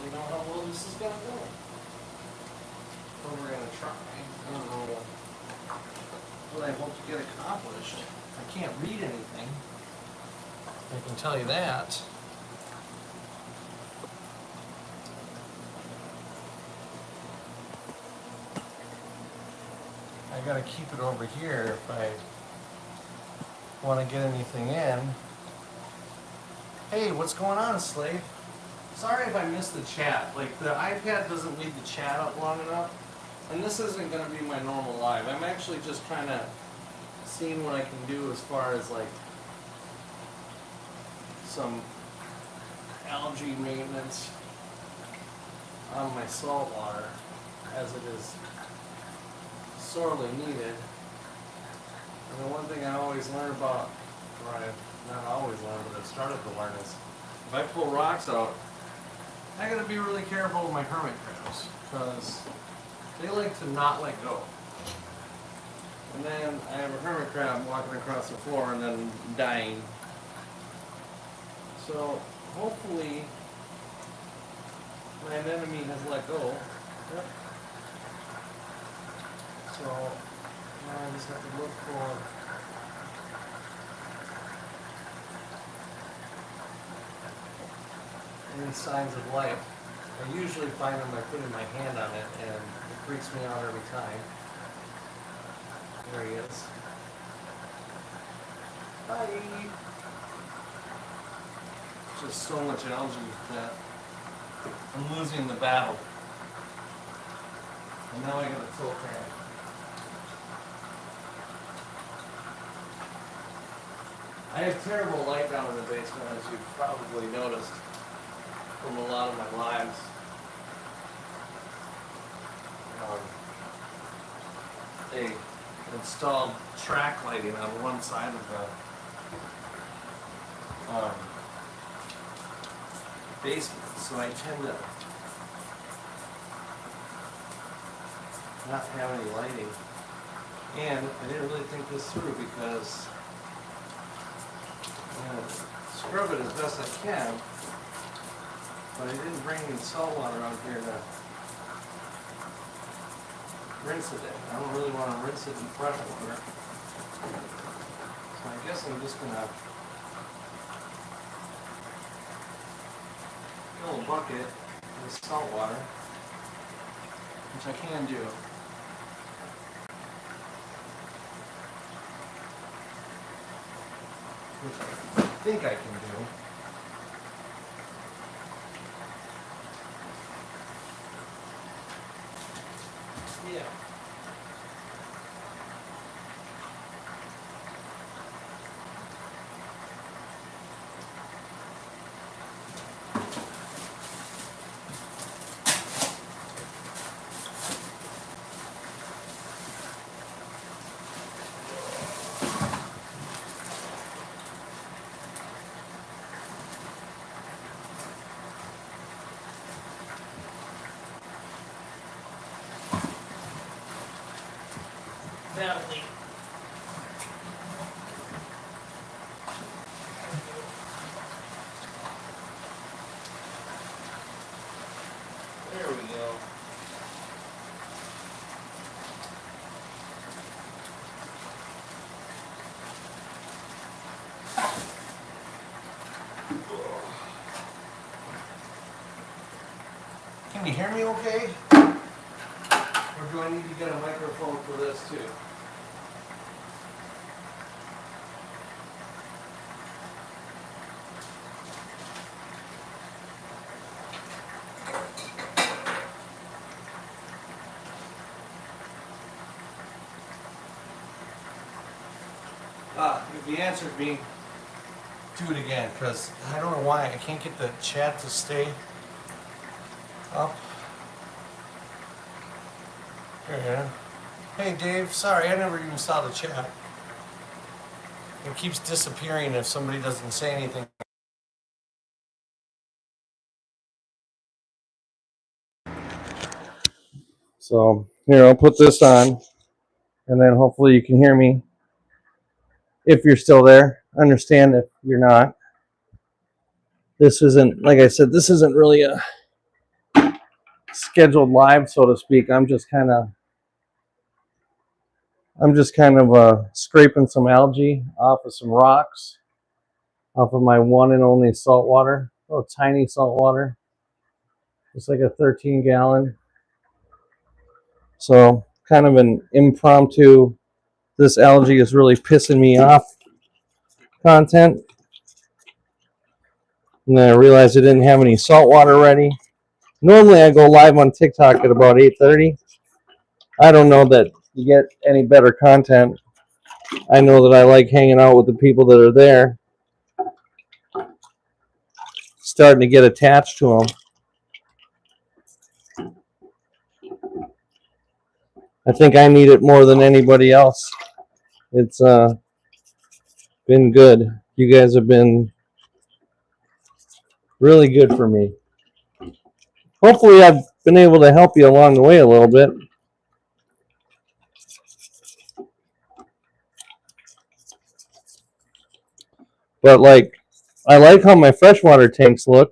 really know how well this is going to go. But we're going to try. I don't know what I hope to get accomplished. I can't read anything. I can tell you that. I gotta keep it over here if I want to get anything in. Hey, what's going on, Slave? Sorry if I missed the chat. Like, the iPad doesn't leave the chat up long enough. And this isn't gonna be my normal live. I'm actually just kind of seeing what I can do as far as like some algae maintenance on my salt water, as it is sorely needed. And the one thing I always learn about, or I've not always learned, but I've started to learn, is if I pull rocks out, I gotta be really careful with my hermit crabs, because they like to not let go. And then I have a hermit crab walking across the floor and then dying. So hopefully my anemone has let go. Yep. So now I just have to look for any signs of life. I usually find them by putting my hand on it, and it freaks me out every time. There he is. Bye! Just so much algae that I'm losing the battle. And now I got a tilt fan. I have terrible light down in the basement, as you've probably noticed from a lot of my lives. They installed track lighting on one side of the basement, so I tend to not have any lighting. And I didn't really think this through, because I'm going to scrub it as best I can, but I didn't bring any salt water out here to rinse it in. I don't really want to rinse it in fresh water. So I guess I'm just going to fill a bucket with salt water, which I can do. Which I think I can do. Yeah. Badly. There we go. Can you hear me okay? Or do I need to get a microphone for this too? If you answered me, do it again, because I don't know why I can't get the chat to stay up. Here. Hey Dave, sorry, I never even saw the chat. It keeps disappearing if somebody doesn't say anything. So here, I'll put this on, and then hopefully you can hear me. If you're still there, understand if you're not. This isn't, like I said, this isn't really a scheduled live, so to speak. I'm just kind of scraping some algae off of some rocks, off of my one and only saltwater. Oh, tiny saltwater. It's like a 13-gallon. So kind of an impromptu, this algae is really pissing me off content. And then I realized I didn't have any salt water ready. Normally I go live on TikTok at about 8:30. I don't know that you get any better content. I know that I like hanging out with the people that are there. Starting to get attached to them. I think I need it more than anybody else. It's been good. You guys have been really good for me. Hopefully I've been able to help you along the way a little bit. But I like how my freshwater tanks look.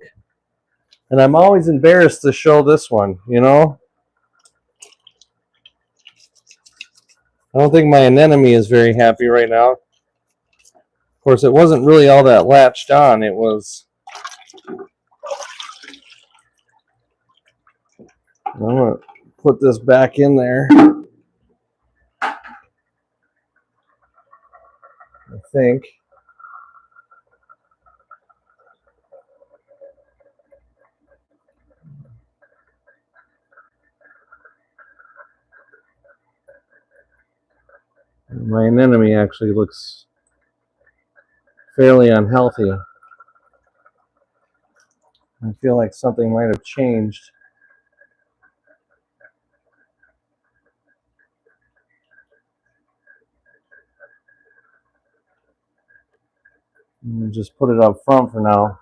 And I'm always embarrassed to show this one, you know? I don't think my anemone is very happy right now. Of course, it wasn't really all that latched on. It was... I'm going to put this back in there. I think. My anemone actually looks fairly unhealthy. I feel like something might have changed. Just put it up front for now.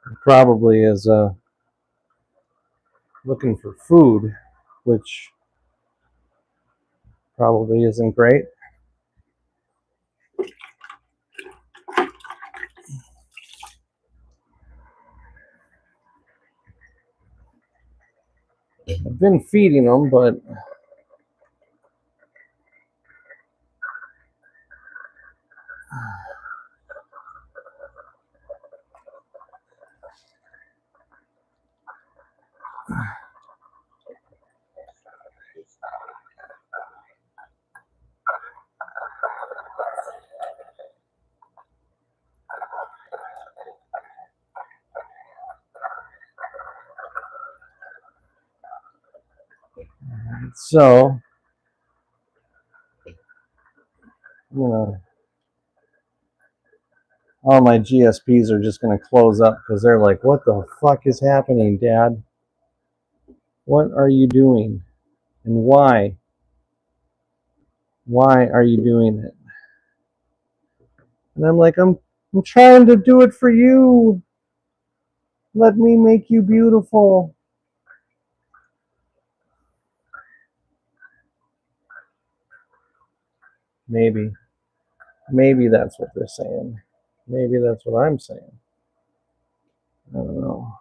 It probably is looking for food, which probably isn't great. I've been feeding them, but so all my GSPs are just gonna close up because they're like, "What the fuck is happening, Dad? What are you doing, and why? Why are you doing it?" And I'm like, I'm trying to do it for you. Let me make you beautiful. Maybe that's what they're saying. Maybe that's what I'm saying. I don't know.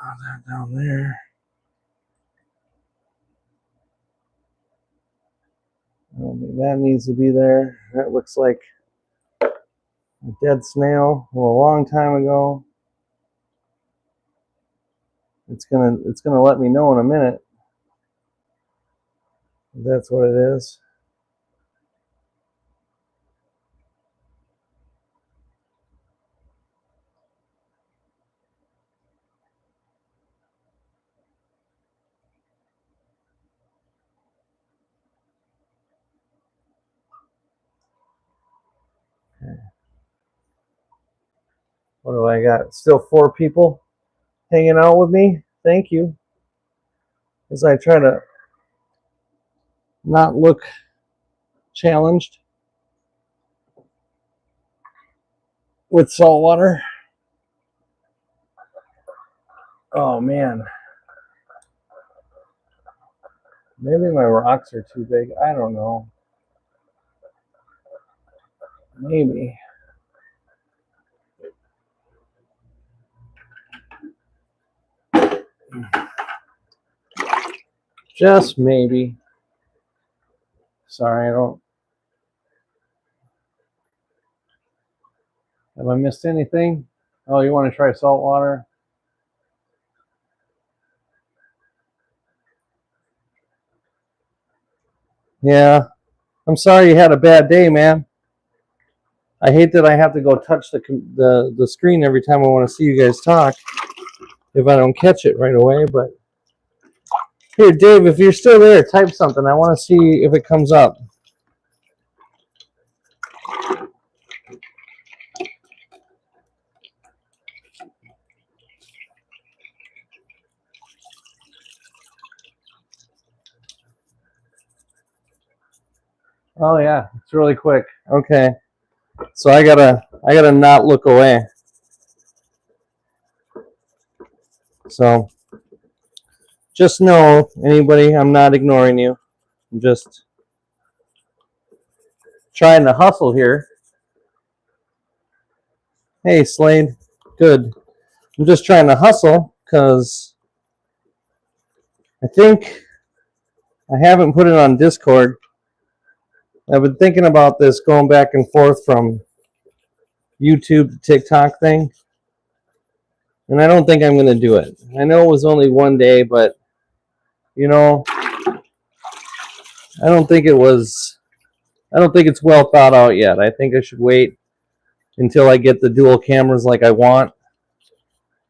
Oh, that down there. I don't think that needs to be there. That looks like a dead snail from a long time ago. It's gonna let me know in a minute if that's what it is. Okay. What do I got? Still 4 people hanging out with me. Thank you. As I try to not look challenged with salt water. Oh man. Maybe my rocks are too big. I don't know. Maybe. Just maybe. Sorry, I don't. Have I missed anything? Oh, you want to try salt water? Yeah. I'm sorry you had a bad day, man. I hate that I have to go touch the screen every time I want to see you guys talk if I don't catch it right away. But here, Dave, if you're still there, type something. I want to see if it comes up. Oh yeah, it's really quick. Okay, so I gotta not look away. So just know, anybody, I'm not ignoring you. I'm just trying to hustle here. Hey, Slade. Good. I'm just trying to hustle because I think I haven't put it on Discord. I've been thinking about this going back and forth from YouTube to TikTok thing, and I don't think I'm going to do it. I know it was only one day, but you know, I don't think it's well thought out yet. I think I should wait until I get the dual cameras like I want,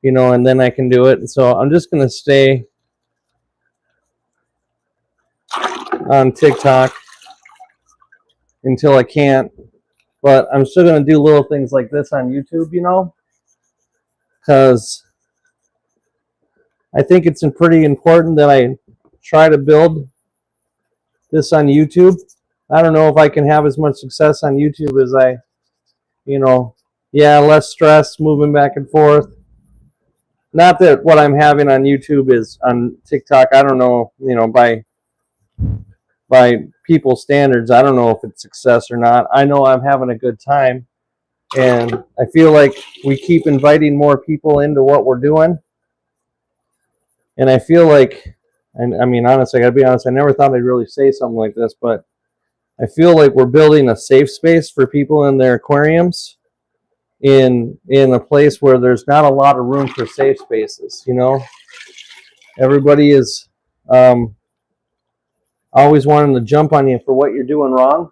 and then I can do it. And so I'm just going to stay on TikTok until I can't. But I'm still going to do little things like this on YouTube, because I think it's pretty important that I try to build this on YouTube. I don't know if I can have as much success on YouTube as less stress moving back and forth. Not that what I'm having on YouTube is on TikTok. I don't know, by people's standards, I don't know if it's success or not. I know I'm having a good time, and I feel like we keep inviting more people into what we're doing. And I feel like, and I mean, honestly, I gotta be honest, I never thought I'd really say something like this, but I feel like we're building a safe space for people in their aquariums in a place where there's not a lot of room for safe spaces. Everybody is always wanting to jump on you for what you're doing wrong.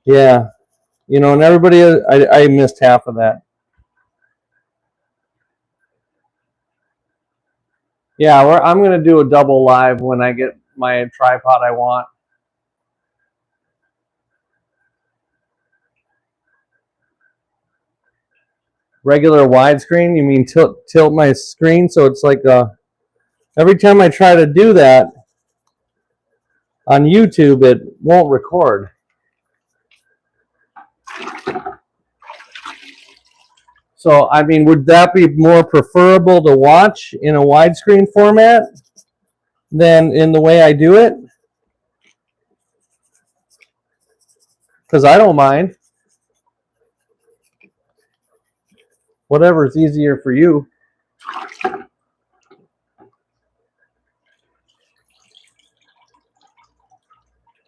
Yeah, and everybody, I missed half of that. Yeah, I'm going to do a double live when I get my tripod I want. Regular widescreen? You mean tilt my screen so it's like every time I try to do that on YouTube, it won't record. So, I mean, would that be more preferable to watch in a widescreen format than in the way I do it? Because I don't mind. Whatever is easier for you.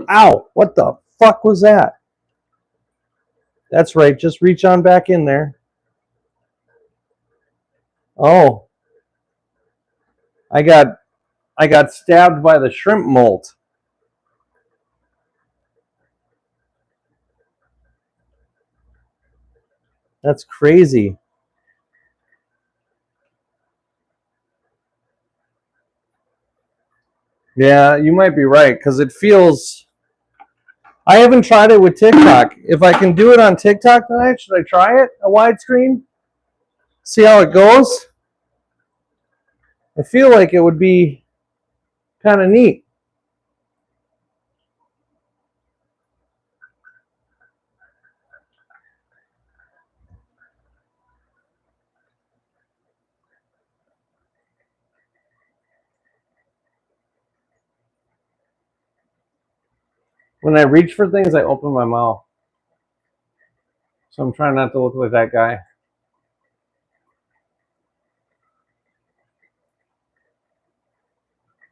Ow! What the fuck was that? That's right. Just reach on back in there. Oh. I got stabbed by the shrimp molt. That's crazy. Yeah, you might be right, because it feels... I haven't tried it with TikTok. If I can do it on TikTok tonight, should I try it? A widescreen? See how it goes? I feel like it would be kind of neat. When I reach for things, I open my mouth. So I'm trying not to look like that guy.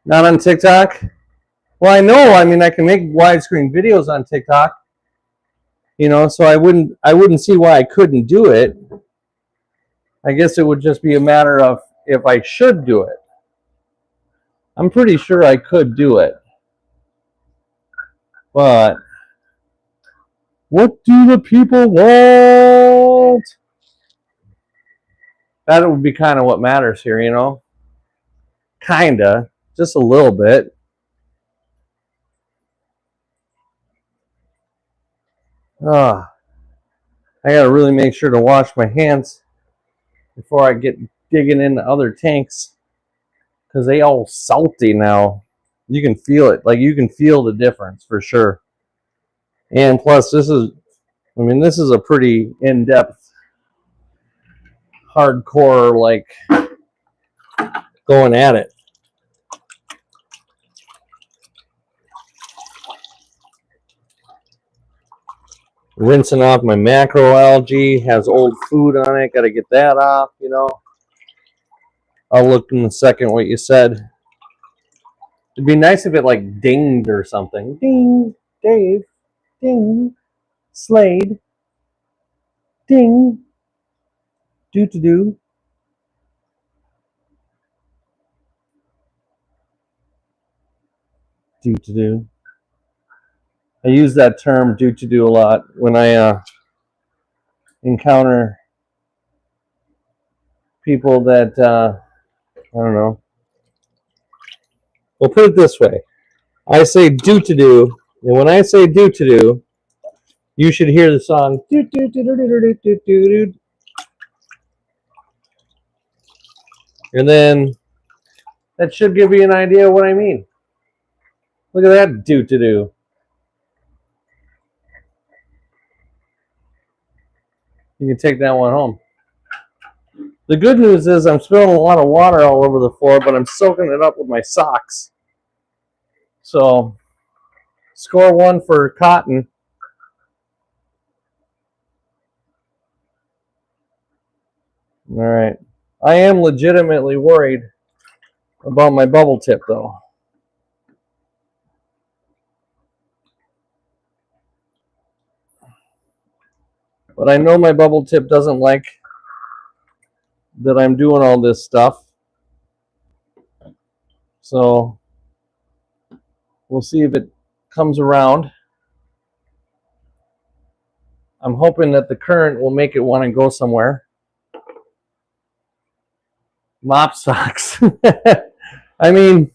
Not on TikTok? Well, I know. I mean, I can make widescreen videos on TikTok. You know, so I wouldn't see why I couldn't do it. I guess it would just be a matter of if I should do it. I'm pretty sure I could do it. But what do the people want? That would be kind of what matters here, you know? Kinda. Just a little bit. I gotta really make sure to wash my hands before I get digging into other tanks, because they all salty now. You can feel it. Like, you can feel the difference for sure. And plus, this is a pretty in-depth, hardcore, like, going at it. Rinsing off my macroalgae, has old food on it, gotta get that off, you know. I'll look in a second what you said. It'd be nice if it like dinged or something. Ding, Dave, ding, Slade, ding, do-to-do. Do-to-do. I use that term do-to-do a lot when I encounter people that, I don't know. We'll put it this way. I say do-to-do, and when I say do-to-do, you should hear the song do-do-do-do-do-do-do-do. And then that should give you an idea of what I mean. Look at that do-to-do. You can take that one home. The good news is I'm spilling a lot of water all over the floor, but I'm soaking it up with my socks. So, score one for cotton. All right. I am legitimately worried about my bubble tip, though. But I know my bubble tip doesn't like that I'm doing all this stuff. So we'll see if it comes around. I'm hoping that the current will make it want to go somewhere. Mop socks. I mean,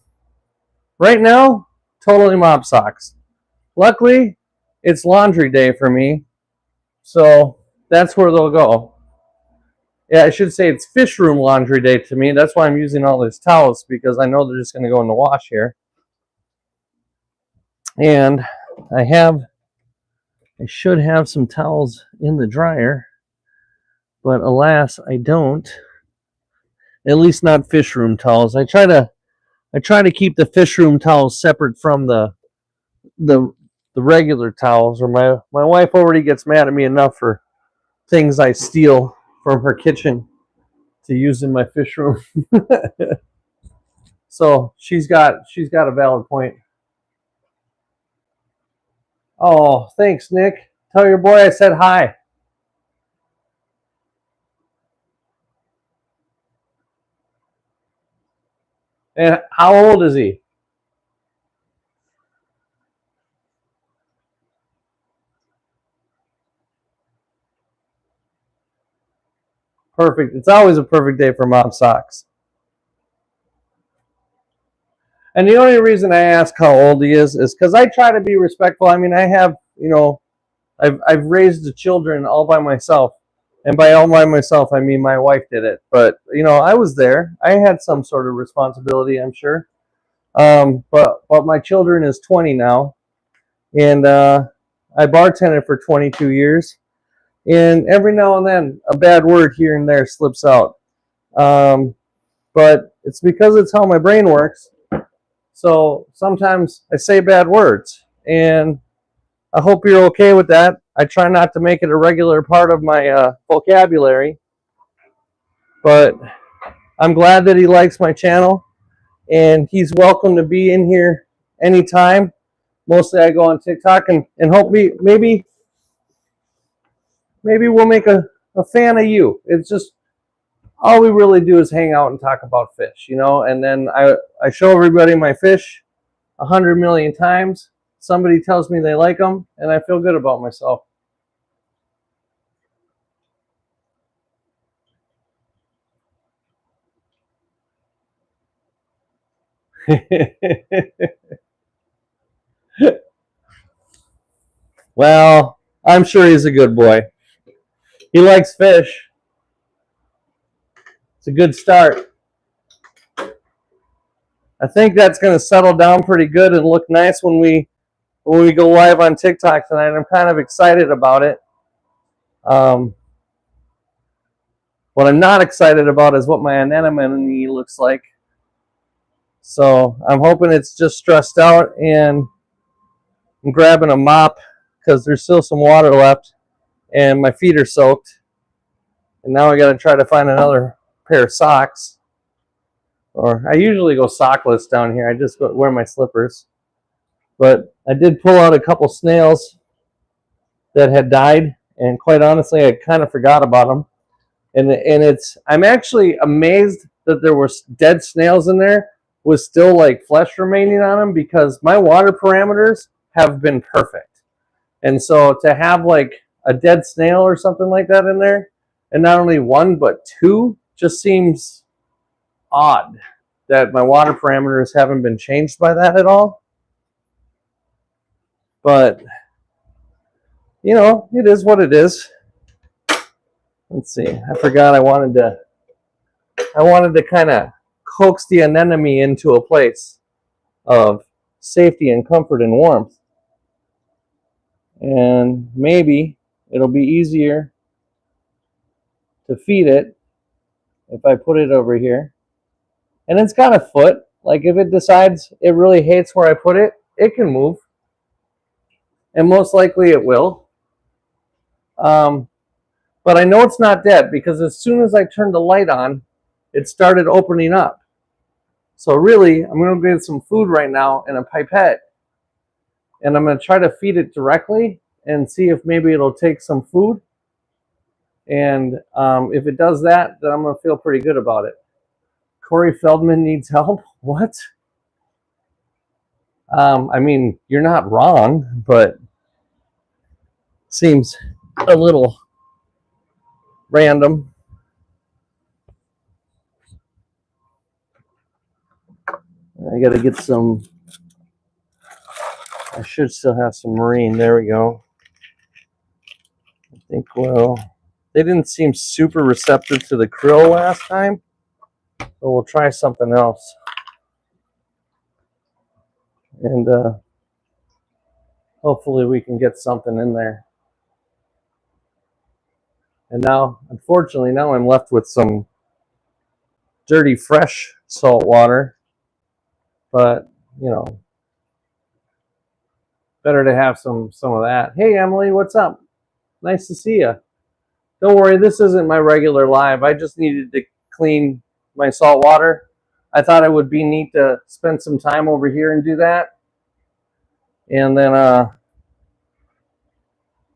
right now, totally mop socks. Luckily, it's laundry day for me. So that's where they'll go. Yeah, I should say it's fish room laundry day to me. That's why I'm using all these towels, because I know they're just going to go in the wash here. And I should have some towels in the dryer, but alas, I don't. At least not fish room towels. I try to keep the fish room towels separate from the regular towels, or my wife already gets mad at me enough for things I steal from her kitchen to use in my fish room. So she's got a valid point. Oh, thanks, Nick. Tell your boy I said hi. And how old is he? Perfect. It's always a perfect day for mom socks. And the only reason I ask how old he is because I try to be respectful. I mean, I have, I've raised the children all by myself. And by all by myself, I mean my wife did it. But, I was there. I had some sort of responsibility, I'm sure. But my children is 20 now. And I bartended for 22 years. And every now and then, a bad word here and there slips out. But it's because it's how my brain works. So sometimes I say bad words. And I hope you're okay with that. I try not to make it a regular part of my vocabulary. But I'm glad that he likes my channel. and he's welcome to be in here anytime. Mostly I go on TikTok and hope maybe we'll make a fan of you. It's just all we really do is hang out and talk about fish, and then I show everybody my fish 100 million times. Somebody tells me they like them, and I feel good about myself. Well, I'm sure he's a good boy. He likes fish. It's a good start. I think that's going to settle down pretty good and look nice when we go live on TikTok tonight. I'm kind of excited about it. What I'm not excited about is what my anemone looks like. So I'm hoping it's just stressed out, and I'm grabbing a mop because there's still some water left and my feet are soaked. And now I got to try to find another pair of socks. Or I usually go sockless down here. I just wear my slippers. But I did pull out a couple snails that had died, and quite honestly, I kind of forgot about them. And I'm actually amazed that there were dead snails in there with still like flesh remaining on them, because my water parameters have been perfect. And so to have like a dead snail or something like that in there, and not only one but two, just seems odd that my water parameters haven't been changed by that at all. But it is what it is. Let's see. I forgot I wanted to kind of coax the anemone into a place of safety and comfort and warmth. And maybe it'll be easier to feed it if I put it over here. And it's got a foot. Like if it decides it really hates where I put it, it can move. And most likely it will. But I know it's not dead, because as soon as I turned the light on, it started opening up. So really, I'm going to get some food right now in a pipette, and I'm going to try to feed it directly and see if maybe it'll take some food. And if it does that, then I'm going to feel pretty good about it. Corey Feldman needs help? What? I mean, you're not wrong, but seems a little random. I got to get some. I should still have some marine. There we go. I think, well, they didn't seem super receptive to the krill last time, so we'll try something else. And hopefully we can get something in there. And now, unfortunately, now I'm left with some dirty, fresh salt water. But, better to have some of that. Hey, Emily, what's up? Nice to see you. Don't worry, this isn't my regular live. I just needed to clean my salt water. I thought it would be neat to spend some time over here and do that. And then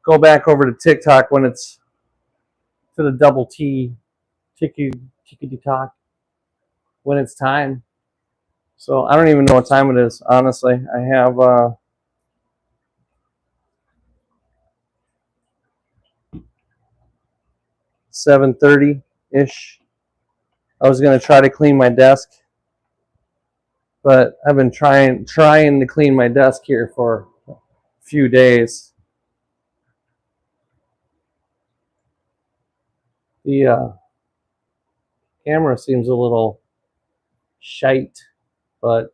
go back over to TikTok when it's to the double T, tickety talk, when it's time. So I don't even know what time it is, honestly. I have 7:30-ish. I was going to try to clean my desk, but I've been trying to clean my desk here for a few days. The camera seems a little shite, but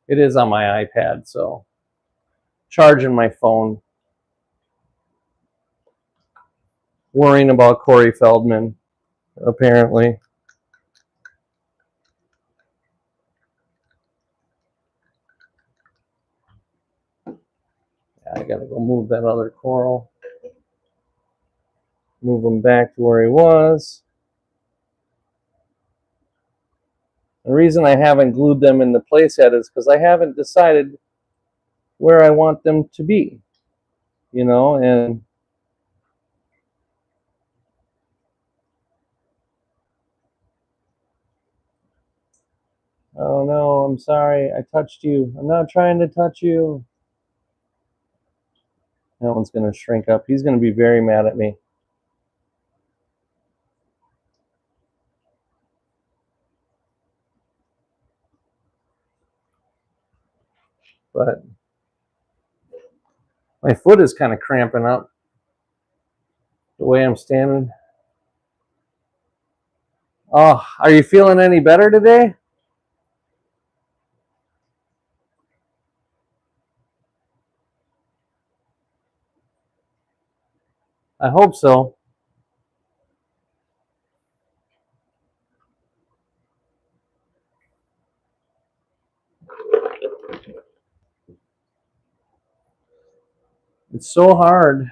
it is on my iPad, so charging my phone, worrying about Corey Feldman, apparently. I gotta go move that other coral. Move him back to where he was. The reason I haven't glued them in the place yet is because I haven't decided where I want them to be, and oh no, I'm sorry, I touched you. I'm not trying to touch you. That one's going to shrink up. He's going to be very mad at me. But my foot is kind of cramping up the way I'm standing. Oh, are you feeling any better today? I hope so. It's so hard,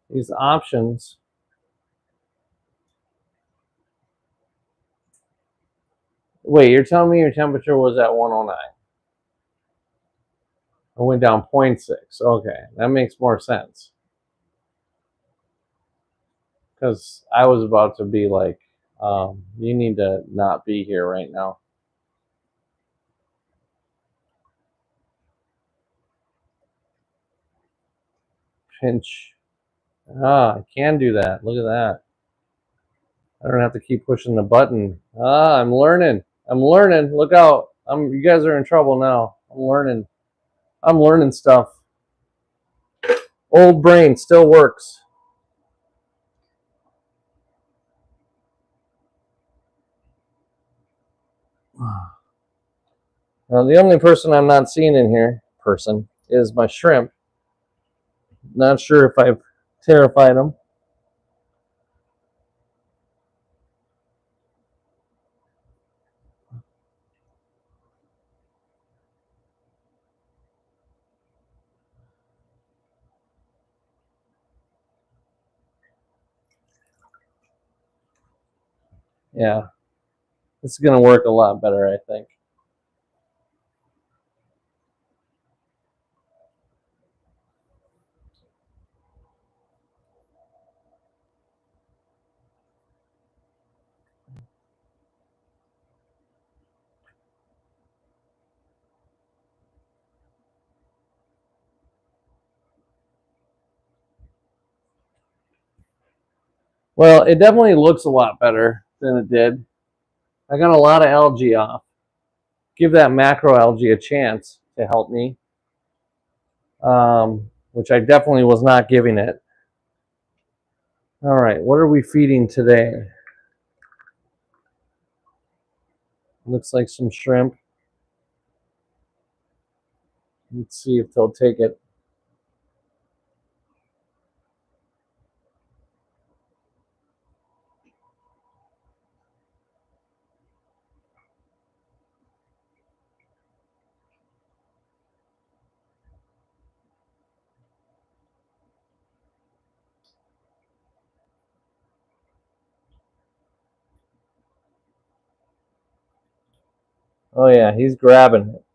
these options. Wait, you're telling me your temperature was at 109? I went down 0.6. Okay, that makes more sense. Because I was about to be like, you need to not be here right now. Pinch. I can do that. Look at that. I don't have to keep pushing the button. I'm learning. I'm learning. Look out. You guys are in trouble now. I'm learning. I'm learning stuff. Old brain still works. Now, the only person I'm not seeing in here, is my shrimp. Not sure if I've terrified them. Yeah, it's going to work a lot better, I think. Well, it definitely looks a lot better than it did. I got a lot of algae off. Give that macroalgae a chance to help me, which I definitely was not giving it. All right, what are we feeding today? Looks like some shrimp. Let's see if they'll take it. Oh yeah, he's grabbing it.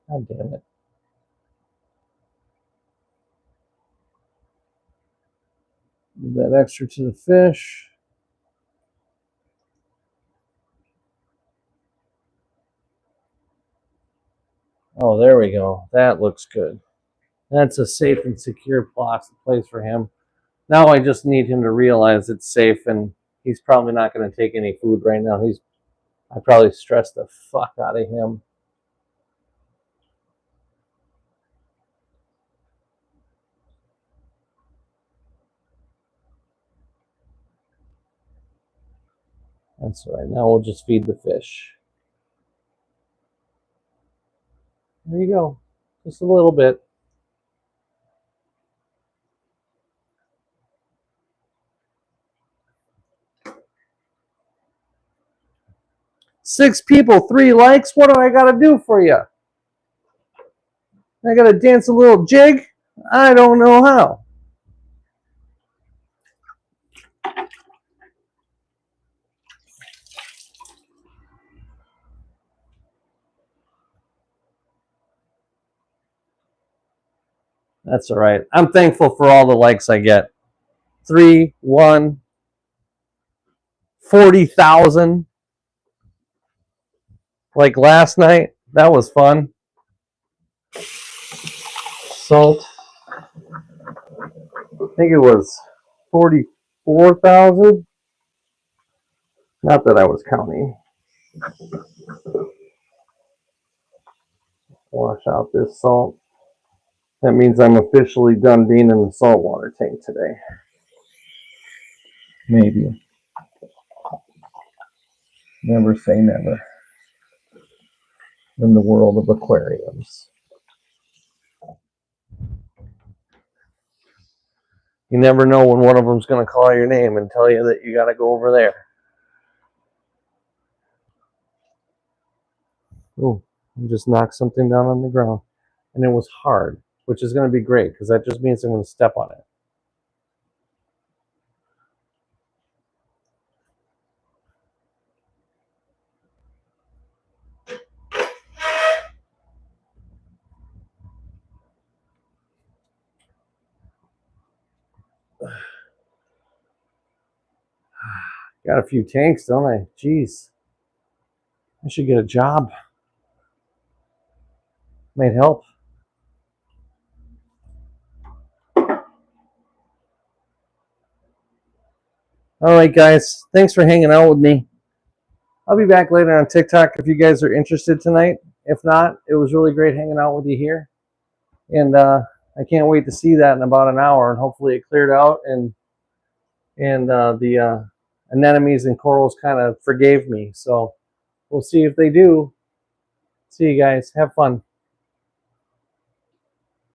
God damn it. Give that extra to the fish. Oh, there we go. That looks good. That's a safe and secure place for him. Now I just need him to realize it's safe, and he's probably not going to take any food right now. I probably stressed the fuck out of him. That's all right. Now we'll just feed the fish. There you go. Just a little bit. Six people, 3 likes. What do I got to do for you? I gotta dance a little jig. I don't know how. That's all right. I'm thankful for all the likes I get. 3, 1, 40,000. Like last night, that was fun. Salt. I think it was 44,000. Not that I was counting. Wash out this salt. That means I'm officially done being in the saltwater tank today. Maybe. Never say never. In the world of aquariums. You never know when one of them's going to call your name and tell you that you got to go over there. Oh, I just knocked something down on the ground. And it was hard, which is going to be great because that just means I'm going to step on it. Got a few tanks, don't I? Jeez. I should get a job. Might help. All right, guys. Thanks for hanging out with me. I'll be back later on TikTok if you guys are interested tonight. If not, it was really great hanging out with you here. And I can't wait to see that in about an hour. And hopefully it cleared out and the anemones and corals kind of forgave me. So we'll see if they do. See you guys. Have fun.